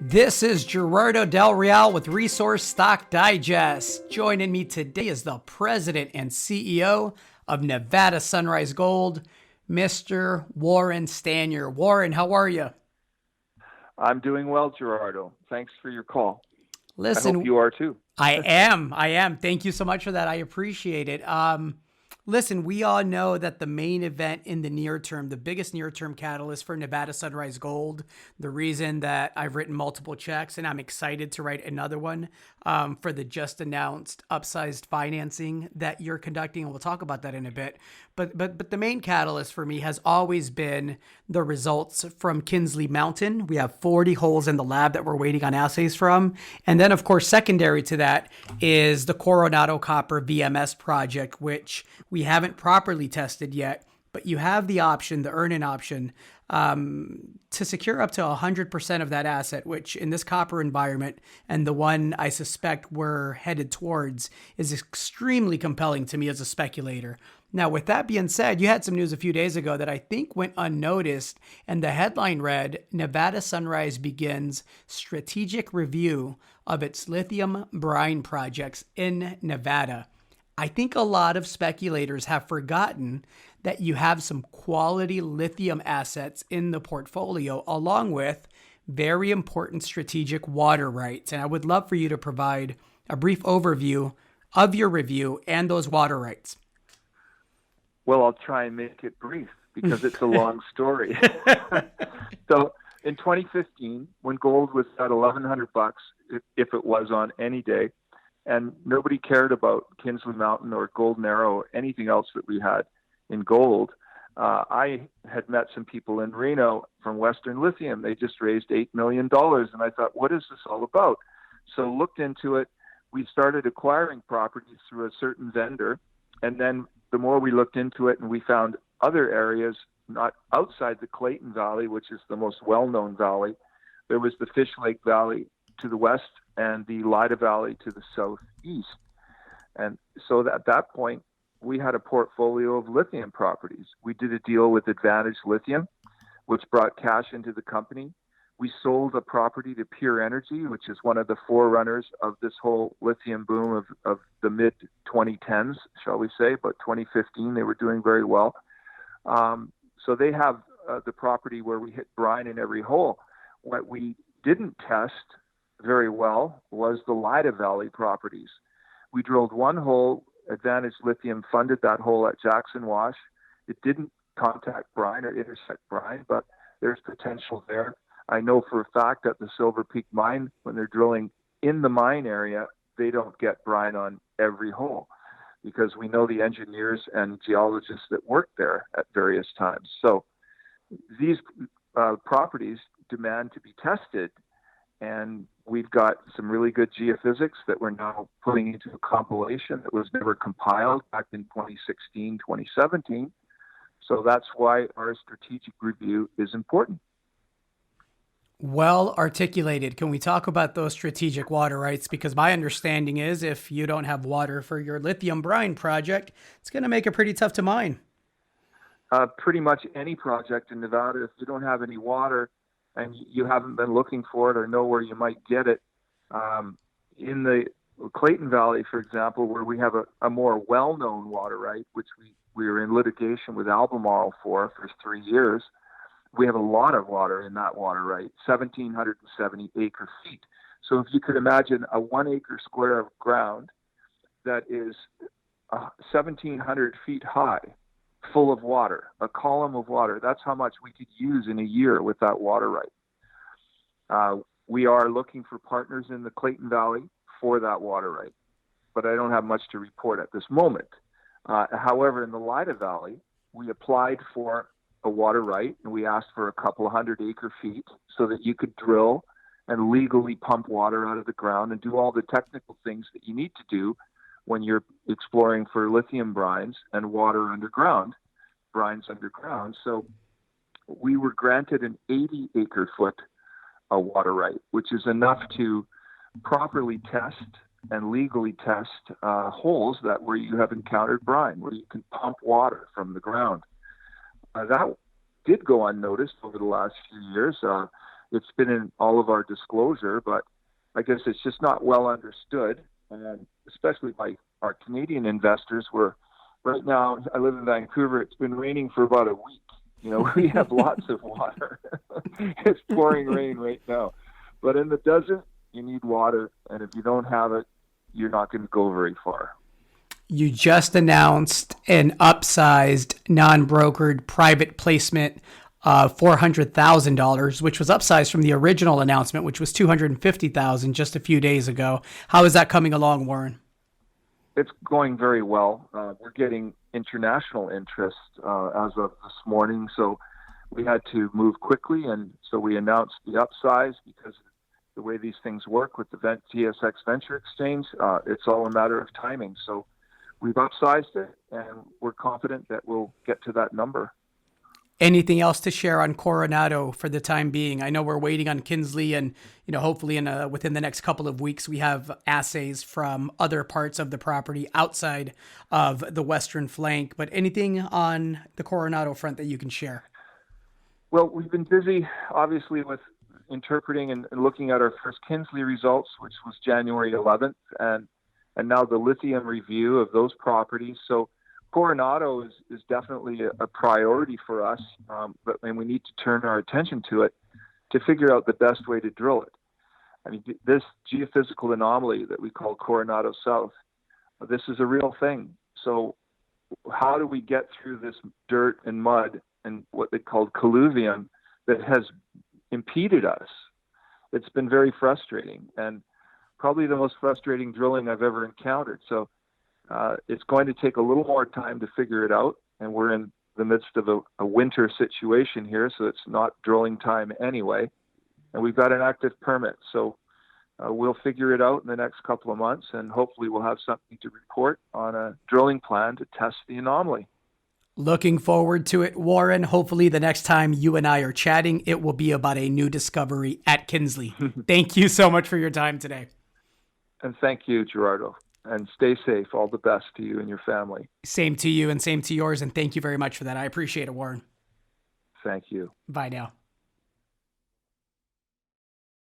This is Gerardo Del Real with Resource Stock Digest. Joining me today is the president and CEO of Nevada Sunrise Gold, Mr. Warren Stanyer. Warren, how are you? I'm doing well, Gerardo. Thanks for your call. I hope Listen, you are too. I am. Thank you so much for that. I appreciate it. Listen, we all know that the main event in the near term, the biggest near term catalyst for Nevada Sunrise Gold, the reason that I've written multiple checks and I'm excited to write another one for the just announced upsized financing that you're conducting, and we'll talk about that in a bit. But the main catalyst for me has always been the results from Kinsley Mountain. We have 40 holes in the lab that we're waiting on assays from. And then, of course, secondary to that is the Coronado Copper VMS project, which we haven't properly tested yet, but you have the option, the earn-in option, to secure up to 100% of that asset, which in this copper environment and the one I suspect we're headed towards is extremely compelling to me as a speculator. Now, with that being said, you had some news a few days ago that I think went unnoticed, and the headline read, Nevada Sunrise begins strategic review of its lithium brine projects in Nevada. I think a lot of speculators have forgotten that you have some quality lithium assets in the portfolio, along with very important strategic water rights. And I would love for you to provide a brief overview of your review and those water rights. Well, I'll try and make it brief because it's a long story. So in 2015, when gold was at $1,100, if it was on any day, and nobody cared about Kinsley Mountain or Golden Arrow or anything else that we had in gold, I had met some people in Reno from Western Lithium. They just raised $8 million. And I thought, what is this all about? So looked into it. We started acquiring properties through a certain vendor. And then the more we looked into it and we found other areas, not outside the Clayton Valley, which is the most well-known valley, there was the Fish Lake Valley to the west and the Lida Valley to the southeast. And so at that point, we had a portfolio of lithium properties. We did a deal with Advantage Lithium, which brought cash into the company. We sold a property to Pure Energy, which is one of the forerunners of this whole lithium boom of the mid-2010s, shall we say. But 2015, they were doing very well. So they have the property where we hit brine in every hole. What we didn't test very well was the Lida Valley properties. We drilled one hole. Advantage Lithium funded that hole at Jackson Wash. It didn't contact brine or intersect brine, but there's potential there. I know for a fact that the Silver Peak mine, when they're drilling in the mine area, they don't get brine on every hole because we know the engineers and geologists that work there at various times. So these properties demand to be tested, and we've got some really good geophysics that we're now putting into a compilation that was never compiled back in 2016, 2017. So that's why our strategic review is important. Well articulated. Can we talk about those strategic water rights? Because my understanding is if you don't have water for your lithium brine project, it's going to make it pretty tough to mine. Pretty much any project in Nevada, if you don't have any water and you haven't been looking for it or know where you might get it, in the Clayton Valley, for example, where we have a more well-known water right, which we were in litigation with Albemarle for 3 years, we have a lot of water in that water right, 1,770 acre feet. So if you could imagine a 1 acre square of ground that is 1,700 feet high, full of water, a column of water, that's how much we could use in a year with that water right. We are looking for partners in the Clayton Valley for that water right, but I don't have much to report at this moment. However, in the Lida Valley, we applied for a water right, and we asked for a couple of 100 acre feet so that you could drill and legally pump water out of the ground and do all the technical things that you need to do when you're exploring for lithium brines and water underground, brines underground. So we were granted an 80 acre foot water right, which is enough to properly test and legally test holes that where you have encountered brine, where you can pump water from the ground. That did go unnoticed over the last few years. it's been in all of our disclosure, but I guess it's just not well understood, and especially by our Canadian investors. Where right now, I live in Vancouver. It's been raining for about a week. We have lots of water. It's pouring rain right now, but in the desert, you need water, and if you don't have it, you're not going to go very far. You just announced an upsized, non-brokered private placement of $400,000, which was upsized from the original announcement, which was $250,000 just a few days ago. How is that coming along, Warren? It's going very well. We're getting international interest as of this morning, so we had to move quickly, and so we announced the upsize because the way these things work with the TSX Venture Exchange, it's all a matter of timing. So we've upsized it, and we're confident that we'll get to that number. Anything else to share on Coronado for the time being? I know we're waiting on Kinsley, and hopefully within the next couple of weeks we have assays from other parts of the property outside of the western flank. But anything on the Coronado front that you can share? Well, we've been busy, obviously, with interpreting and looking at our first Kinsley results, which was January 11th, and now the lithium review of those properties. So Coronado is definitely a priority for us, but we need to turn our attention to it to figure out the best way to drill it. I mean, this geophysical anomaly that we call Coronado South, this is a real thing. So how do we get through this dirt and mud and what they called colluvium that has impeded us? It's been very frustrating, and probably the most frustrating drilling I've ever encountered. So it's going to take a little more time to figure it out, and we're in the midst of a winter situation here, so it's not drilling time anyway. And we've got an active permit, so we'll figure it out in the next couple of months, and hopefully we'll have something to report on a drilling plan to test the anomaly. Looking forward to it, Warren. Hopefully the next time you and I are chatting, it will be about a new discovery at Kinsley. Thank you so much for your time today. And thank you, Gerardo. And stay safe. All the best to you and your family. Same to you and same to yours. And thank you very much for that. I appreciate it, Warren. Thank you. Bye now.